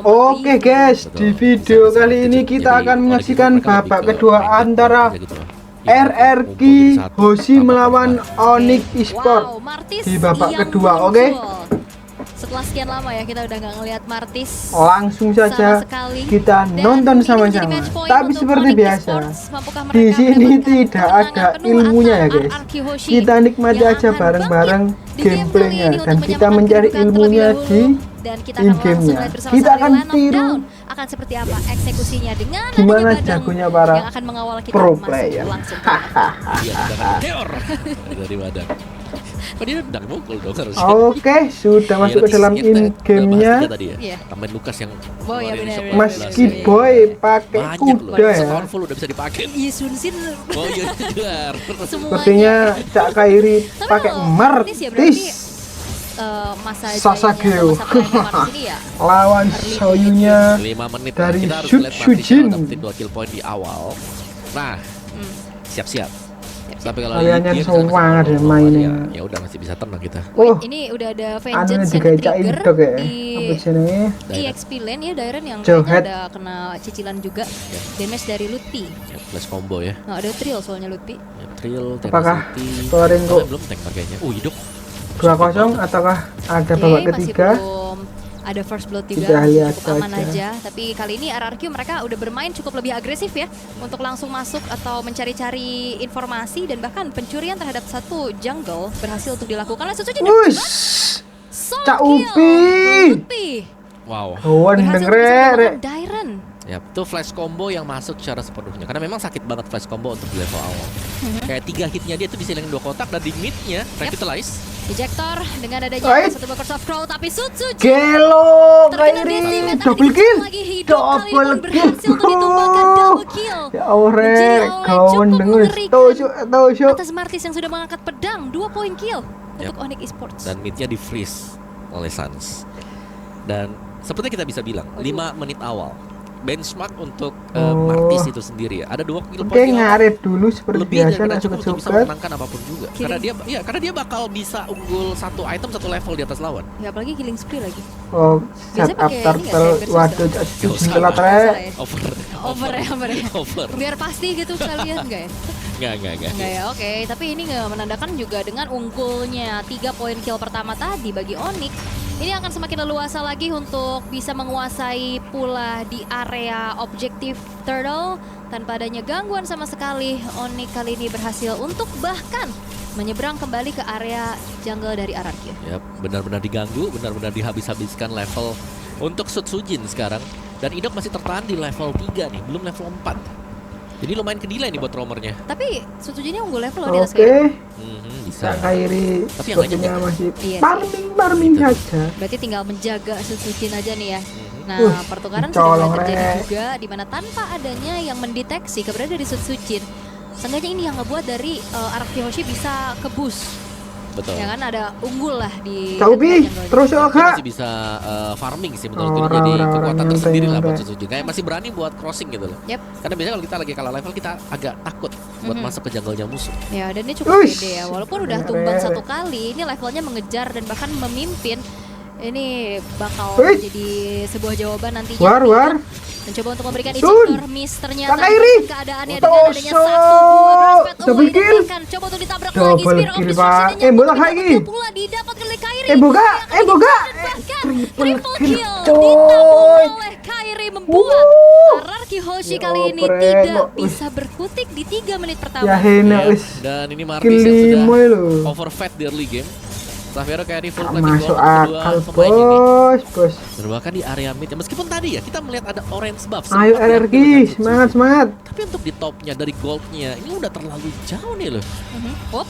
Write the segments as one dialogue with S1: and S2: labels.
S1: Oke guys, di video kali ini kita akan menyaksikan babak kedua antara RRQ Hoshi melawan Onyx Esport di babak kedua. Oke,
S2: setelah sekian lama ya kita udah nggak ngelihat Martis.
S1: Langsung saja kita nonton sama-sama. Tapi seperti biasa, di sini tidak ada ilmunya ya guys. Kita nikmati aja bareng-bareng gameplaynya dan kita mencari ilmunya di in-game-nya. Kita akan tiru
S2: akan seperti apa eksekusinya dengan
S1: gimana jagonya para
S2: yang akan mengawal kita
S1: pro player.
S3: Dari badan. Kok dia udah mukul dong harusnya.
S1: Oke, sudah masuk ke dalam in-game-nya.
S3: Tambahin Lukas yang
S1: Mas Kiboy pakai kuda ya.
S3: Full udah bisa dipakai.
S2: Iya Sunsin.
S3: Oh iya juar.
S1: Sepertinya Cak Kairi pakai Martis. Sasageo lawan Soyunya
S3: 5 menit
S1: dari
S3: kita harus lihat
S1: Sujin.
S3: dapetin 2 kill point di awal. Nah, siap-siap. Tapi kalau
S1: kaliannya
S3: ini
S1: semangat ya mainnya.
S3: Ya udah masih bisa tenang kita.
S1: Oh,
S2: ini udah ada
S1: anu
S2: vengeance yang
S1: digacain
S2: trigger
S1: dok ya.
S2: di
S1: Apa sini?
S2: EXP lane ya, Dairen yang
S1: Johet.
S2: ada kena cicilan juga. Damage dari Luti.
S3: Ya, plus combo ya.
S2: Nah, ada trill soalnya Luti.
S3: Ya, trill,
S1: Apakah
S3: Tenacity.
S1: scoring kok
S3: Belum tank pakainya. Hidup.
S1: 2-0 ataukah ada
S2: Oke,
S1: babak
S2: masih
S1: ketiga?
S2: belum ada first blood
S1: Kita
S2: juga,
S1: lihat
S2: cukup aman
S1: saja.
S2: aja. Tapi kali ini RRQ mereka udah bermain cukup lebih agresif ya untuk langsung masuk atau mencari-cari informasi dan bahkan pencurian terhadap satu jungle berhasil untuk dilakukan oleh Suzuki.
S1: Wush, Cak Upi.
S3: Wow.
S1: Kawan
S2: Berhasil
S1: denger
S2: untuk
S1: rek.
S2: Dairen.
S3: Ya, itu flash combo yang masuk secara sepenuhnya. Karena memang sakit banget flash combo untuk di level awal. Kayak 3 hitnya dia tuh bisa hilangin 2 kotak dan di midnya revitalize.
S2: Ejector dengan adanya
S1: Right.
S2: satu Burst of Crow tapi Suzuki
S1: Gelo
S2: terkena
S1: Kairi
S2: decimate, tapi
S1: double
S2: di
S1: kill.
S2: lagi hidup kali pun
S1: Double
S2: berhasil
S1: kill.
S2: untuk ditumbangkan double kill.
S1: Ya Allah
S2: Menjadi
S1: rek,
S2: awal
S1: kawan
S2: cukup
S1: denger.
S2: mengerikan.
S1: Tahu
S2: Atas Martis yang sudah mengangkat pedang 2 poin kill untuk Onyx Esports.
S3: Dan midnya di freeze oleh Suns. Dan seperti kita bisa bilang 5 menit awal benchmark untuk Martis itu sendiri ya. Ada 2 kill
S1: Oke,
S3: point di awal.
S1: ngaret dulu seperti
S3: Lebih
S1: biasa
S3: dari
S1: langsung
S3: cukup untuk bisa
S1: kesukat.
S3: menangkan apapun juga. Karena dia bakal bisa unggul 1 item 1 level di atas lawan.
S2: Ya apalagi killing spree lagi.
S1: Oh,
S2: Biasanya
S1: set up
S2: pakai ini
S1: turtle.
S2: nggak, Cyber
S1: Waduh,
S3: Nggak
S1: jadi
S3: usah.
S1: telat rek.
S2: Salah ya.
S3: Over
S2: Over ya.
S3: Over.
S2: Biar pasti gitu kalian enggak ya?
S3: Enggak.
S2: Enggak ya, oke. Tapi ini nggak menandakan juga dengan unggulnya 3 poin kill pertama tadi bagi Onyx. Ini akan semakin leluasa lagi untuk bisa menguasai pula di area objektif Turtle. Tanpa adanya gangguan sama sekali, Onyx kali ini berhasil untuk bahkan menyeberang kembali ke area jungle dari RRQ.
S3: Ya, benar-benar diganggu, benar-benar dihabis-habiskan level untuk Sutsujin sekarang. Dan Idok masih tertahan di level 3 nih, belum level 4. Jadi lumayan kedelay nih buat romernya.
S2: Tapi Sutsujinnya unggul level loh di atas
S1: Oke,
S2: kayak.
S3: Bisa.
S1: Cak Kairi
S3: Tapi yang lainnya
S1: sepertinya masih
S2: Iya sih.
S1: farming saja.
S2: Berarti tinggal menjaga Sutsujin aja nih ya. Nah, pertukaran sudah
S1: colong,
S2: mulai terjadi
S1: Rek.
S2: juga di mana tanpa adanya yang mendeteksi keberadaan dari Sutsujin. Seenggaknya ini yang ngebuat dari RRQ Hoshi bisa ke boost.
S3: Betul.
S2: Ya kan ada unggul lah di
S1: Cak Upi,
S2: jungle-nya.
S1: terus
S3: Dia
S1: Oka.
S3: masih bisa farming sih menurut gue.
S1: Orang-
S3: Jadi
S1: orang
S3: kekuatan
S1: nyantai,
S3: tersendiri lah buat
S1: nyantai.
S3: Sutsujin. Kayak masih berani buat crossing gitu loh.
S2: Yep.
S3: Karena biasanya kalau kita lagi kalah level kita agak takut buat masuk ke jungle-nya musuh.
S2: Ya, dan dia cukup
S1: Uish.
S2: pede ya. Walaupun udah tumbang 1 kali, ini levelnya mengejar dan bahkan memimpin. Ini bakal
S1: Uish.
S2: jadi sebuah jawaban nantinya.
S1: War.
S2: Mencoba untuk memberikan
S1: Sun.
S2: ejector miss ternyata
S1: Cak Kairi.
S2: keadaannya dengan adanya
S1: Tosok.
S2: 1 buah Graspet.
S1: Double kill.
S2: Coba untuk ditabrak
S1: Double
S2: lagi Spear of
S1: kill,
S2: Destruction
S1: Pak.
S2: yang
S1: Bola
S2: dapat
S1: lagi.
S2: pula didapatkan oleh Kairi.
S1: Boga.
S2: Bahkan triple
S1: kill,
S2: kill
S1: coy.
S2: ditabung oleh Kairi membuat RRQ Hoshi
S1: Ya
S2: kali ini
S1: oprek,
S2: tidak
S1: kok.
S2: bisa berkutik di 3 menit pertama.
S1: Ya hena
S3: Ya,
S1: wis.
S3: dan ini Martis
S1: Kill
S3: yang
S1: 5
S3: sudah
S1: lho.
S3: overfed di early game. Xavier carry full
S1: Tak
S3: plating
S1: masuk
S3: gold untuk
S1: akal
S3: kedua pemain ini.
S1: bos.
S3: Dan bahkan di area mid ya, meskipun tadi ya kita melihat ada orange buff.
S1: Ayo
S3: sempat
S1: RRQ,
S3: diambil dengan Sutsujin.
S1: semangat.
S3: Tapi untuk di topnya dari goldnya ini udah terlalu jauh nih loh.
S2: Hop.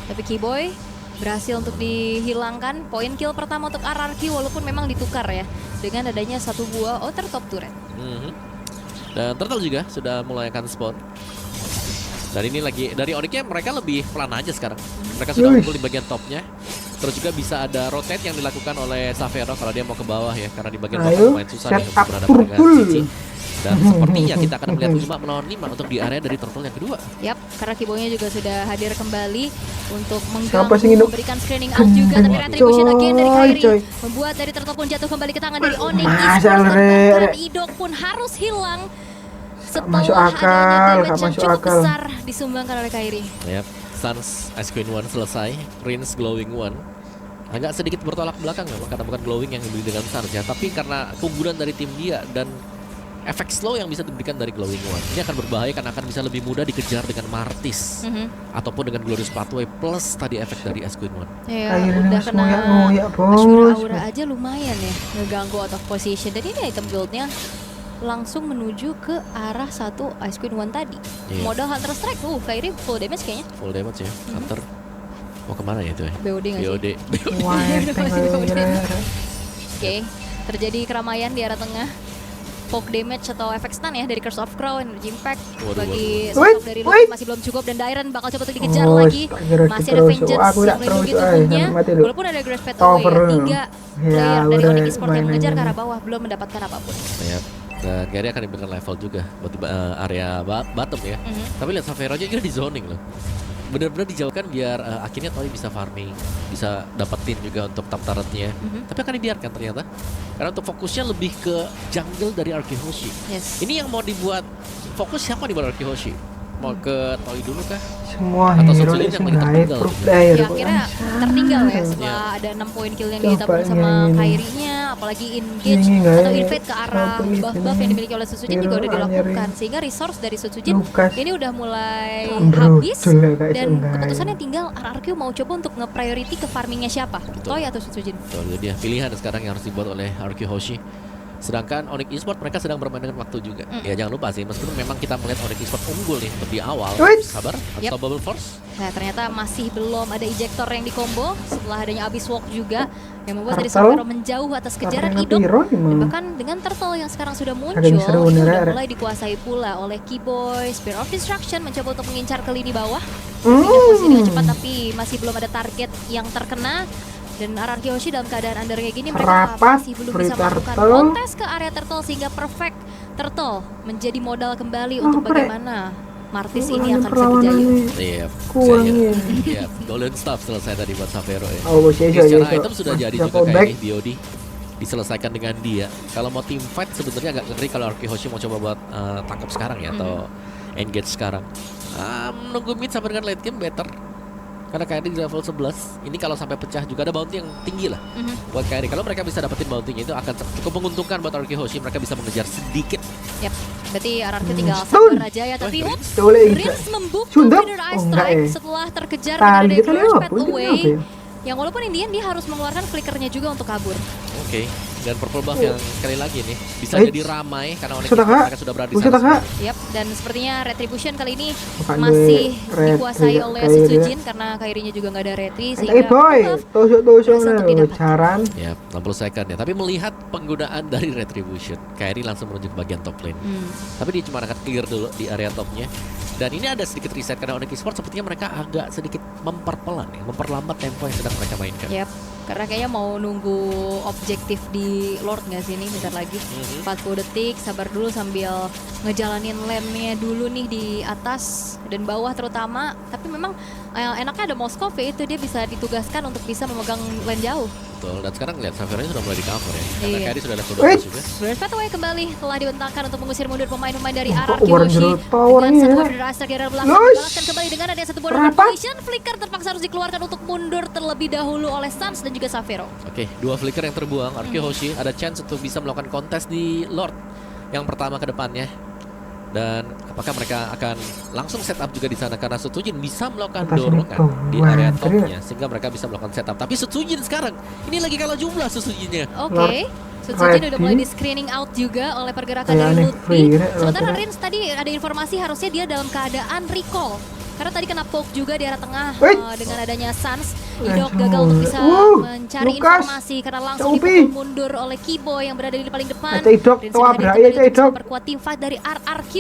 S2: Tapi Kiboy berhasil untuk dihilangkan poin kill pertama untuk RRQ walaupun memang ditukar ya dengan adanya 1 buah outer top turret.
S3: Dan Turtle juga sudah mulai akan spawn. Dan ini lagi dari Onyx-nya mereka lebih pelan aja sekarang. Mereka sudah
S1: Wih.
S3: unggul di bagian topnya. Terus juga bisa ada rotate yang dilakukan oleh Xavier kalau dia mau ke bawah ya, karena di bagian bawah
S1: Ayo,
S3: lumayan susah
S1: set
S3: nih untuk
S1: up
S3: berhadapan dengan
S1: purple.
S3: Cici. Dan sepertinya kita akan melihat 5 melawan 5 untuk di area dari Turtle yang kedua.
S2: Yap, karena Kibonya juga sudah hadir kembali untuk
S1: Siapa sih
S2: mengganggu,
S1: ini?
S2: memberikan screening out juga. Tapi retribution again dari
S1: Coy.
S2: Kairi membuat dari Turtle pun jatuh kembali ke tangan dari Onyx.
S1: Masa,
S2: Esports,
S1: Re?
S2: bahkan Idok pun harus hilang setelah
S1: masuk akal,
S2: adanya damage
S1: gak
S2: yang
S1: masuk
S2: cukup
S1: akal.
S2: besar disumbangkan oleh Kairi.
S3: Yap, Suns Ice Queen 1 selesai, Prince Glowing 1. Agak sedikit bertolak belakang memang karena bukan Glowing yang dibeli dengan Suns ya, tapi karena keunggulan dari tim dia dan efek slow yang bisa diberikan dari Glowing One ini akan berbahaya karena akan bisa lebih mudah dikejar dengan Martis ataupun dengan Glorious Pathway plus tadi efek dari Ice Queen One.
S2: Ya,
S1: Kairi
S2: udah
S1: mas
S2: kena
S1: ngoyak,
S2: Ashura
S1: bos.
S2: Aura aja lumayan ya ngeganggu out of position. Dan ini item build-nya langsung menuju ke arah satu Ice Queen One tadi.
S3: Iya.
S2: Modal Hunter Strike, Kairi full damage kayaknya.
S3: Full damage ya, Hunter. Mau kemana ya itu ya?
S2: BOD nggak sih?
S3: BOD.
S1: Wah,
S2: Oke, terjadi keramaian di arah tengah. Poke damage atau efek stun ya dari Curse of Crow, Energy Impact bagi sosok dari Luke masih belum cukup dan Dairen bakal coba untuk dikejar lagi. Masih ada Vengeance yang melindungi tubuhnya. Walaupun ada Grace Fade Away, 3 player dari Onyx Esports yang mengejar ke arah bawah belum mendapatkan apapun.
S3: Ya. Dan Gary akan diberikan level juga buat di area bottom ya. Tapi lihat Savero aja di zoning loh. Benar-benar dijauhkan biar akhirnya Toy bisa farming, bisa dapetin juga untuk top turretnya. Tapi akan dibiarkan ternyata. Karena untuk fokusnya lebih ke jungle dari Arkihoshi.
S2: Yes.
S3: Ini yang mau dibuat fokus siapa di bawah Arkihoshi? Mau ke Toy dulu kah?
S1: Semua
S3: Atau
S1: hero
S3: Sutsulit
S1: itu
S3: yang lagi
S1: high
S3: tertinggal
S1: pro
S3: gitu.
S1: player.
S2: Ya akhirnya tertinggal ya setelah ada 6 poin kill yang ditabung
S1: Coba
S2: sama
S1: ini.
S2: Kairi-nya, apalagi engage
S1: Ini nggak
S2: atau
S1: ya?
S2: invade ke arah
S1: Satu itu
S2: buff-buff yang
S1: nih.
S2: dimiliki oleh Sutsujin juga
S1: Hero
S2: udah dilakukan,
S1: anjir.
S2: sehingga resource dari Sutsujin
S1: Lukas.
S2: ini udah mulai
S1: Bro,
S2: habis
S1: jelek kayak
S2: dan
S1: sungai.
S2: keputusannya tinggal RRQ mau coba untuk nge-priority ke farmingnya siapa, Toy atau Sutsujin.
S3: Betul, itu dia pilihan sekarang yang harus dibuat oleh Arkihoshi. Sedangkan Onyx Esports mereka sedang bermain dengan waktu juga. Ya jangan lupa sih, meskipun memang kita melihat Onyx Esports unggul nih untuk di awal.
S1: Wait.
S3: Sabar, Unstoppable Force.
S2: Nah ternyata masih belum ada ejector yang di combo setelah adanya Abyss Walk juga yang membuat dari
S1: Turtle?
S2: Savero menjauh atas kejaran
S1: Karena
S2: Idok.
S1: Piro
S2: Dan
S1: emang.
S2: bahkan dengan Turtle yang sekarang sudah muncul,
S1: Ada yang seru
S2: itu
S1: bener,
S2: udah
S1: Re.
S2: mulai dikuasai pula oleh Keyboy, Spear of Destruction mencoba untuk mengincar ke lini bawah. Pindah posisi dengan cepat tapi masih belum ada target yang terkena. Dan Arkihoshi dalam keadaan under kayak gini mereka
S1: Rapat,
S2: masih belum
S1: free
S2: bisa melakukan
S1: turtle.
S2: kontes ke area Turtle sehingga perfect Turtle menjadi modal kembali untuk
S1: Pre.
S2: bagaimana Martis ini akan bisa
S1: perlawanan
S2: berjaya.
S1: nih.
S3: Iya,
S1: Kurangin.
S3: Iya, Golden Staff selesai tadi buat Savero ya.
S1: Oh, bos
S3: Oke,
S1: ya,
S3: secara item sudah jadi juga
S1: back.
S3: kayak ini BOD diselesaikan dengan dia. Kalau mau team fight sebenarnya agak ngeri kalau Arkihoshi mau coba buat tangkap sekarang ya atau engage sekarang. Menunggu mid sampai dengan late game better. Karena Kairi di level 11, ini kalau sampai pecah juga ada bounty yang tinggi lah buat Kairi. Kalau mereka bisa dapetin bounty-nya itu akan cukup menguntungkan buat Arkihoshi. Mereka bisa mengejar sedikit.
S2: Yap, berarti RRQ tinggal
S1: Stun.
S2: sabar aja ya. Tapi ups,
S1: Boleh
S2: Rins membuka
S1: Sundap?
S2: Feather Eye
S1: Oh, enggak
S2: Strike
S1: ya.
S2: setelah terkejar
S1: Tali
S2: dengan
S1: kita
S2: Glorious
S1: lewat,
S2: Path
S1: ini
S2: Away.
S1: kenapa ya?
S2: Yang walaupun Indian dia harus mengeluarkan flickernya juga untuk kabur.
S3: Oke. Dan purple buff yang sekali lagi nih bisa
S1: Baik.
S3: jadi ramai karena Onyx
S1: Sudah, Kak.
S3: mereka sudah berada di
S1: Sudah,
S3: sana.
S1: Kak.
S2: Yap, dan sepertinya Retribution kali ini
S1: Bukan
S2: masih
S1: di red,
S2: dikuasai
S1: kayak
S2: oleh
S1: Kairi.
S2: Sutsujin karena Kairinya juga nggak ada retri
S1: Eh
S2: sehingga
S1: boy,
S2: buff
S1: tusuk-tusuk
S2: berasa untuk
S1: nih
S2: didapat.
S1: pacaran.
S3: Ya, 60 second ya. Tapi melihat penggunaan dari Retribution, Kairi langsung menuju ke bagian top lane. Tapi dia cuma akan clear dulu di area topnya. Dan ini ada sedikit reset karena Onyx Esports sepertinya mereka agak sedikit memperpelan ya, memperlambat tempo yang sedang mereka mainkan.
S2: Yap, karena kayaknya mau nunggu objektif di Lord nggak sih nih bentar lagi. 40 detik, sabar dulu sambil ngejalanin lane-nya dulu nih di atas dan bawah terutama. Tapi memang enaknya ada Moskov ya, itu dia bisa ditugaskan untuk bisa memegang lane jauh.
S3: Betul, dan sekarang lihat Savero sudah mulai di cover ya. Karena
S2: Iya.
S3: Kairi sudah level
S1: Wait.
S3: 12 juga.
S2: Glorious Pathway kembali telah dibentangkan untuk mengusir mundur pemain-pemain dari
S1: Oh,
S2: RRQ
S1: kok Warren
S2: Hoshi.
S1: Zero Tower
S2: Dengan
S1: nih,
S2: satu
S1: ya?
S2: border aster di arah belakang
S1: Lush.
S2: dibalaskan kembali dengan ada satu border
S1: Rapat.
S2: completion. Flicker terpaksa harus dikeluarkan untuk mundur terlebih dahulu oleh Suns dan juga Savero.
S3: Oke, 2 flicker yang terbuang. Arkihoshi ada chance untuk bisa melakukan kontes di Lord yang pertama ke depannya. Dan apakah mereka akan langsung setup juga di sana karena Sutsujin bisa melakukan
S1: Pas ini
S3: dorongan
S1: tuh,
S3: di
S1: wah,
S3: area
S1: serius.
S3: topnya sehingga mereka bisa melakukan setup. Tapi Sutsujin sekarang ini lagi kalah jumlah Sutsujinnya.
S2: Oke. Sutsujin udah
S1: Ready.
S2: mulai di screening out juga oleh pergerakan
S1: Kayak
S2: dari
S1: aneh,
S2: Lutfi.
S1: free,
S2: Sementara
S1: kira-kira.
S2: Rins tadi ada informasi harusnya dia dalam keadaan recall. Karena tadi kena poke juga di arah tengah
S1: Wait.
S2: dengan adanya Suns.
S1: Eh,
S2: Idok gagal untuk bisa mencari
S1: Lukas.
S2: informasi karena langsung
S1: Cobi.
S2: dipukul mundur oleh Keyboy yang berada di paling depan.
S1: Itu Idok,
S2: Rins
S1: tahu
S2: sudah hadir
S1: apa
S2: kembali
S1: ya,
S2: untuk bisa
S1: Idok.
S2: memperkuat tim fight dari RRQ.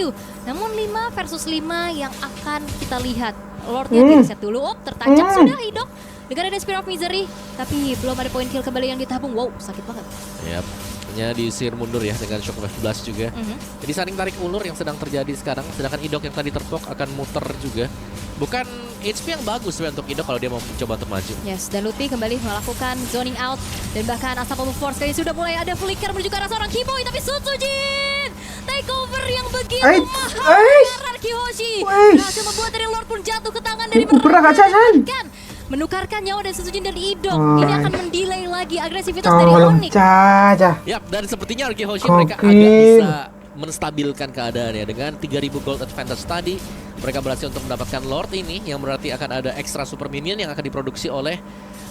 S2: Namun 5 versus 5 yang akan kita lihat. Lordnya di reset dulu. Oh, tertancap sudah Idok dengan ada Spear of Misery. Tapi belum ada poin kill kembali yang ditabung. Wow, sakit banget.
S3: Yap. hanya diusir mundur ya dengan Shockwave Blast juga. Jadi saling tarik ulur yang sedang terjadi sekarang. Sedangkan Idok yang tadi terpok akan muter juga. Bukan HP yang bagus sebenarnya untuk Idok kalau dia mau mencoba untuk maju.
S2: Yes, dan Lutfi kembali melakukan zoning out. Dan bahkan Unstoppable Force kali sudah mulai ada flicker menuju ke arah seorang Keyboy. Tapi Sutsujin takeover yang begitu mahal. RRQ Hoshi berhasil membuat dari Lord pun jatuh ke tangan dari
S1: Kan
S2: menukarkan nyawa dari Sutsujin dan Idok. Ini akan mendelay lagi agresivitas dari Onyx.
S3: Yap, dan sepertinya RRQ Hoshi mereka agak bisa menstabilkan keadaannya dengan 3000 gold advantage tadi. Mereka berhasil untuk mendapatkan Lord ini, yang berarti akan ada extra super minion yang akan diproduksi oleh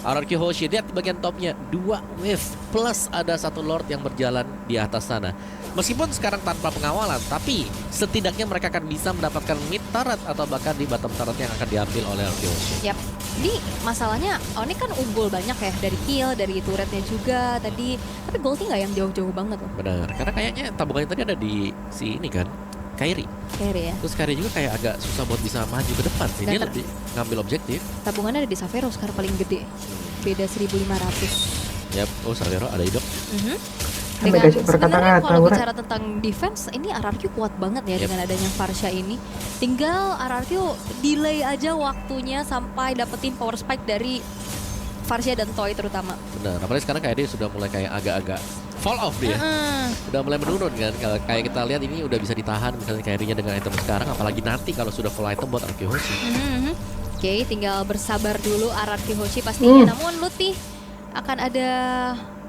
S3: RRQ Hoshi. Lihat di bagian topnya, 2 wave plus ada 1 Lord yang berjalan di atas sana. Meskipun sekarang tanpa pengawalan, tapi setidaknya mereka akan bisa mendapatkan mid turret atau bahkan di bottom turret yang akan diambil oleh RRQ Hoshi.
S2: Yap. Ini masalahnya Onyx kan unggul banyak ya dari kill, dari turretnya juga tadi. Tapi goldnya nggak yang jauh-jauh banget loh.
S3: Benar, karena kayaknya tabungannya tadi ada di si ini kan, Kairi.
S2: Kairi ya.
S3: Terus Kairi juga kayak agak susah buat bisa maju ke depan sih. Dia lebih ngambil objektif.
S2: Tabungannya ada di Savero sekarang paling gede. Beda 1.500.
S3: Yap, oh Savero ada Idok.
S2: Dengan sebenarnya kalau bicara tentang defense, ini RRQ kuat banget ya dengan adanya Farsha ini. Tinggal RRQ delay aja waktunya sampai dapetin power spike dari Farsha dan Toy terutama.
S3: Benar, apalagi sekarang kayak dia sudah mulai kayak agak-agak fall off dia. Udah mulai menurun kan. Kalau kayak kita lihat ini udah bisa ditahan misalnya Kairinya dengan item sekarang, apalagi nanti kalau sudah full item buat RRQ Hoshi. Oke,
S2: tinggal bersabar dulu RRQ Hoshi pastinya. Namun Lutfi akan ada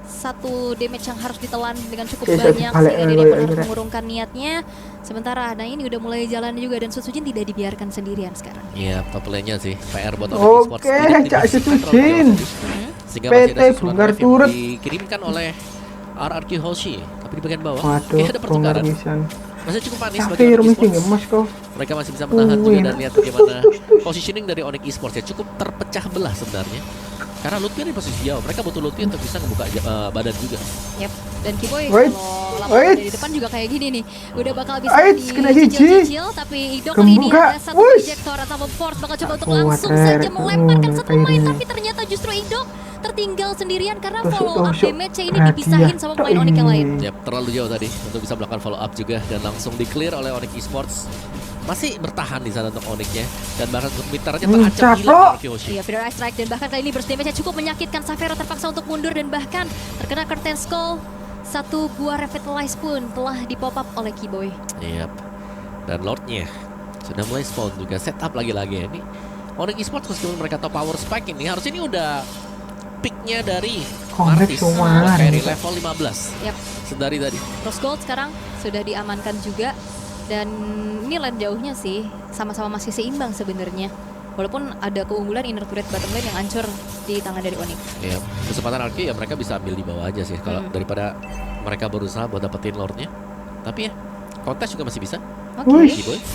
S2: satu damage yang harus ditelan dengan cukup banyak sehingga dia pun harus mengurungkan niatnya. Sementara nah ini udah mulai jalan juga dan Sutsujin tidak dibiarkan sendirian sekarang.
S3: Iya, top lane-nya sih PR buat Onyx Esports.
S1: Oke, Cak Sutsujin.
S3: Sehingga masih ada susulan yang dikirimkan oleh RRQ Hoshi. Tapi di bagian bawah ada pertukaran. Masih cukup manis bagi Onyx Esports. Mereka masih bisa menahan juga dan lihat bagaimana positioning dari Onyx Esports ya cukup terpecah belah sebenarnya. Karena Lutfi di posisi jauh, mereka butuh Lutfi untuk bisa ngebuka badan juga.
S2: Yap, dan Keyboy kalau lapangan dari depan juga kayak gini nih. Udah bakal bisa dicicil-cicil, tapi Idok kali ini ada satu projector atau force bakal coba untuk langsung saja melemparkan satu pemain. Tapi ternyata justru Idok tertinggal sendirian karena follow up damage ini dipisahin sama pemain Onyx yang lain.
S3: Yap, terlalu jauh tadi untuk bisa melakukan follow up juga dan langsung di-clear oleh Onyx Esports. Masih bertahan di sana untuk Onyx-nya dan bahkan untuk mid-turretnya terancam hilang RRQ Hoshi.
S2: Iya, Fear Strike dan bahkan kali ini burst damage-nya cukup menyakitkan. Savero terpaksa untuk mundur dan bahkan terkena Curtain Skull. Satu buah Revitalize pun telah di-pop up oleh Keyboy.
S3: Yap. Dan Lord-nya sudah mulai spawn juga, setup lagi-lagi ini. Onyx Esports meskipun mereka top power spike ini harusnya ini udah pick-nya dari Martis Kairi level 15.
S2: Yap.
S3: Sedari tadi.
S2: Rose Gold sekarang sudah diamankan juga. Dan ini lane jauhnya sih sama-sama masih seimbang sebenarnya. Walaupun ada keunggulan inner turret bottom lane yang hancur di tangan dari Onyx.
S3: Iya, kesempatan RRQ ya mereka bisa ambil di bawah aja sih kalau daripada mereka berusaha buat dapetin Lord-nya. Tapi ya, kontes juga masih bisa.
S2: Oke,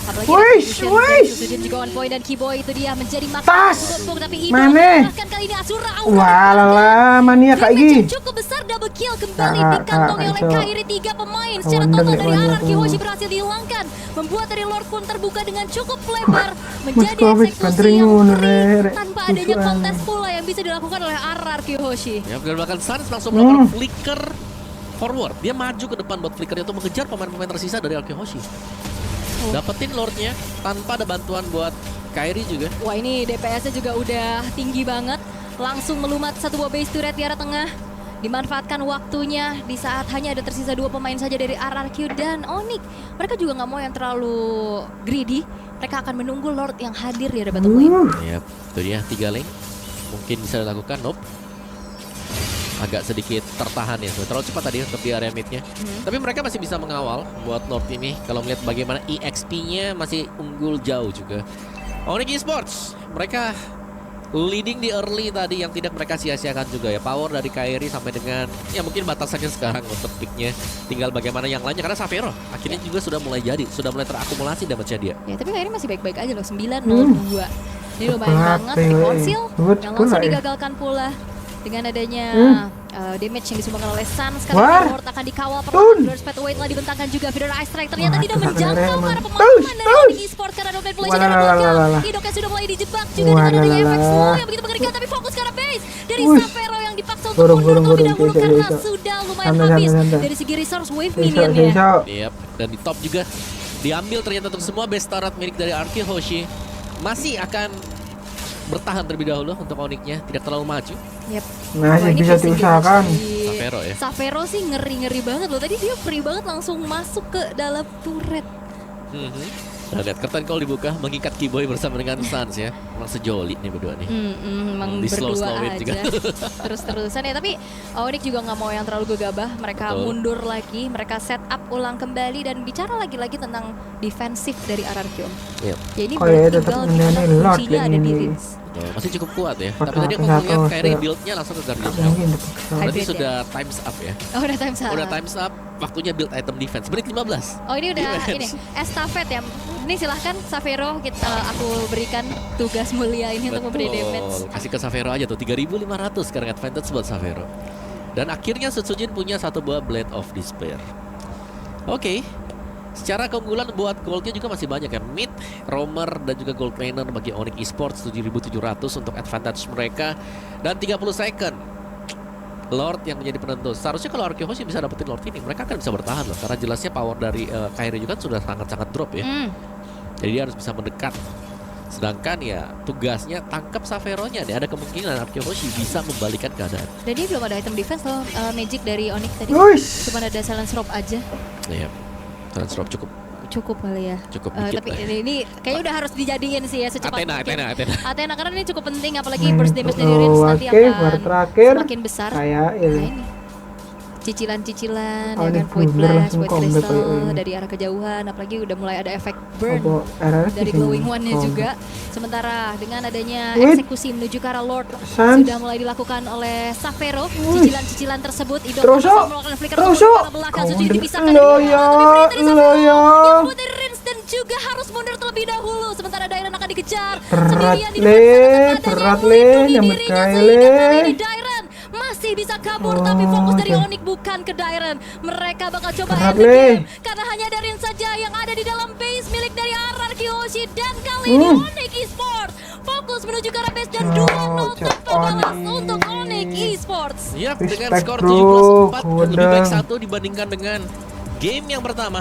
S2: apalagi Sutsujin juga on point dan Keyboy itu dia menjadi makan tapi Idol mengalahkan kali ini Asura Aura.
S1: Walah, mania kayak gini.
S2: Cukup besar double kill kembali dikantongi oleh Kairi 3 pemain. Secara total dari RRQ Hoshi berhasil dihilangkan, membuat dari Lord pun terbuka dengan cukup lebar menjadi eksekusi yang free tanpa adanya kontes pula yang bisa dilakukan oleh RRQ Hoshi.
S3: Ya, bahkan Sans langsung melakukan flicker forward. Dia maju ke depan buat flickernya untuk mengejar pemain-pemain tersisa dari RRQ Hoshi. Dapetin Lord-nya tanpa ada bantuan buat Kairi juga. Wah, ini
S2: DPS-nya juga udah tinggi banget. Langsung melumat satu buah base turret di arah tengah. Dimanfaatkan waktunya di saat hanya ada tersisa 2 pemain saja dari RRQ dan Onyx. Mereka juga nggak mau yang terlalu greedy. Mereka akan menunggu Lord yang hadir di area bottom lane.
S3: Yap, itu dia 3 lane. Mungkin bisa dilakukan, nope. Agak sedikit tertahan ya, terlalu cepat tadi untuk di area mid-nya. Tapi mereka masih bisa mengawal buat Lord ini. Kalau melihat bagaimana EXP-nya masih unggul jauh juga. Onyx Esports, mereka leading di early tadi yang tidak mereka sia-siakan juga ya. Power dari Kairi sampai dengan ya mungkin batasannya sekarang untuk pick-nya. Tinggal bagaimana yang lainnya karena Savero akhirnya juga sudah mulai jadi, sudah mulai terakumulasi damage-nya dia.
S2: Ya, tapi Kairi masih baik-baik aja loh, 9-0-2. Ini lumayan banget, Reconceal yang langsung digagalkan pula. Dengan adanya damage yang disumbangkan oleh Sun.
S1: Wah.
S2: Sekarang Lord akan dikawal
S1: Tun.
S2: perlahan. Sped away telah dibentangkan juga. Vidor Ice Strike ternyata
S1: Wah,
S2: tidak
S1: tekan
S2: menjangkau
S1: Rema.
S2: para pemain dari
S1: Tus.
S2: Onyx Esports karena domain polisi dari belakang.
S1: Walalalala.
S2: Idoknya sudah mulai dijebak juga dengan adanya efek slow yang begitu mengerikan, tapi fokus ke arah base dari
S1: Wush.
S2: Savero yang dipaksa untuk
S1: Burung,
S2: mundur terlebih
S1: burung,
S2: dahulu
S1: bisa,
S2: karena
S1: bisa.
S2: sudah lumayan
S1: Santai,
S2: habis
S1: santai, santai.
S2: dari segi resource wave
S1: Bisa,
S2: minionnya.
S1: bisa.
S3: Yap, dan di top juga diambil ternyata untuk semua base turret milik dari Arki Hoshi. Masih akan bertahan terlebih dahulu untuk Onyx-nya, tidak terlalu maju.
S2: Yep.
S1: Masih
S2: Wah, ini
S1: bisa
S2: pusing
S1: diusahakan.
S2: damage dari
S3: Savero ya.
S2: Savero sih ngeri-ngeri banget loh. Tadi dia free banget langsung masuk ke dalam turret.
S3: Nah, lihat curtain call dibuka, mengikat Keyboy bersama dengan Sans ya. Emang sejoli nih berdua nih.
S2: Emang
S3: Di
S2: berdua
S3: slow-slowin
S2: aja
S3: juga.
S2: terus-terusan ya. Tapi Onyx juga nggak mau yang terlalu gegabah. Mereka
S3: Betul.
S2: mundur lagi, mereka set up ulang kembali dan bicara lagi-lagi tentang defensif dari RRQ.
S3: Yep.
S2: Ya ini
S1: Oh ya,
S2: berarti
S1: tetap
S2: tinggal
S1: menjadi
S2: gimana
S1: Lord
S2: kuncinya ada di
S1: ini.
S2: Vince.
S3: Betul, masih cukup kuat ya.
S1: Empat
S3: Tapi tadi aku
S1: ratus
S3: ngeliat
S1: satu,
S3: Kairi
S1: ya.
S3: build-nya langsung ke Guardian.
S1: Mungkin
S3: Berarti
S2: Hybrid ya?
S3: sudah times up ya.
S2: Oh udah time up.
S3: Udah times up, waktunya build item defense. Menit 15.
S2: Oh ini udah
S3: Defense.
S2: ini estafet ya. Ini silahkan Savero aku berikan tugas mulia ini untuk memberi damage.
S3: Kasih ke Savero aja tuh 3.500 sekarang advantage buat Savero. Dan akhirnya Setsujin punya satu buah Blade of Despair. Oke. Secara keunggulan buat goldnya juga masih banyak ya. Mid, Roamer dan juga gold planner bagi Onyx Esports 7.700 untuk advantage mereka. Dan 30 second Lord yang menjadi penentu. Seharusnya kalau Arki Hoshi bisa dapetin Lord ini, mereka akan bisa bertahan loh. Karena jelasnya power dari Kairi juga sudah sangat-sangat drop ya. Jadi dia harus bisa mendekat. Sedangkan ya tugasnya tangkap Saveronya nih. Ada kemungkinan Arki Hoshi bisa membalikan keadaan.
S2: Dan dia belum ada item defense loh, magic dari Onyx tadi.
S1: Wush.
S2: Cuma ada silence rope aja.
S3: Iya. Transfer cukup
S2: kali ya.
S3: Cukup dikit
S2: Tapi
S3: lah ya.
S2: ini kayaknya udah harus dijadiin sih ya secepat
S3: Athena,
S2: mungkin.
S3: Athena.
S2: Athena karena ini cukup penting apalagi burst damage dari Rins nanti
S1: Oke, baru
S2: akan
S1: terakhir.
S2: semakin besar.
S1: Kayak
S2: Nah
S1: ini.
S2: ini cicilan-cicilan
S1: Oh,
S2: ya
S1: ini
S2: kan Void
S1: blunder
S2: Blast,
S1: langsung
S2: Void
S1: combat
S2: Crystal
S1: kayak ini.
S2: dari arah kejauhan, apalagi udah mulai ada efek burn
S1: Apa RRQ
S2: dari
S1: sini?
S2: glowing one-nya
S1: Oh.
S2: juga. Sementara dengan adanya
S1: Wait.
S2: eksekusi menuju ke arah Lord
S1: Sans.
S2: sudah mulai dilakukan oleh Savero. Cicilan-cicilan tersebut Idol
S1: Terus,
S2: bisa melakukan flicker
S1: terus,
S2: tersebut ke arah belakang
S1: kau
S2: sudah dipisahkan
S1: lo
S2: dari
S1: ya,
S2: tapi free dari
S1: lo
S2: Savero
S1: ya.
S2: yang putih Rins dan juga harus mundur terlebih dahulu. Sementara Dairon akan dikejar
S1: Berat,
S2: sendirian di
S1: Le.
S2: depan sana
S1: Berat,
S2: yang
S1: Le.
S2: melindungi
S1: Nyambut
S2: dirinya
S1: gaya,
S2: sehingga
S1: Le.
S2: kali ini Dairon masih bisa kabur tapi fokus dari
S1: oke.
S2: Onyx bukan ke Dairon. Mereka bakal coba
S1: Berat,
S2: end the
S1: Le.
S2: game karena hanya Darin saja yang ada di dalam base milik dari RRQ Hoshi dan kali ini Onyx Esports fokus menuju ke arah base dan
S1: Ciao,
S2: 2-0
S1: ciao,
S2: tanpa balas
S1: Onyx.
S2: untuk Onyx Esports.
S3: Yap, dengan
S1: Respect,
S3: skor
S1: bro.
S3: 17-4 lebih baik
S1: Kudang.
S3: satu dibandingkan dengan game yang pertama.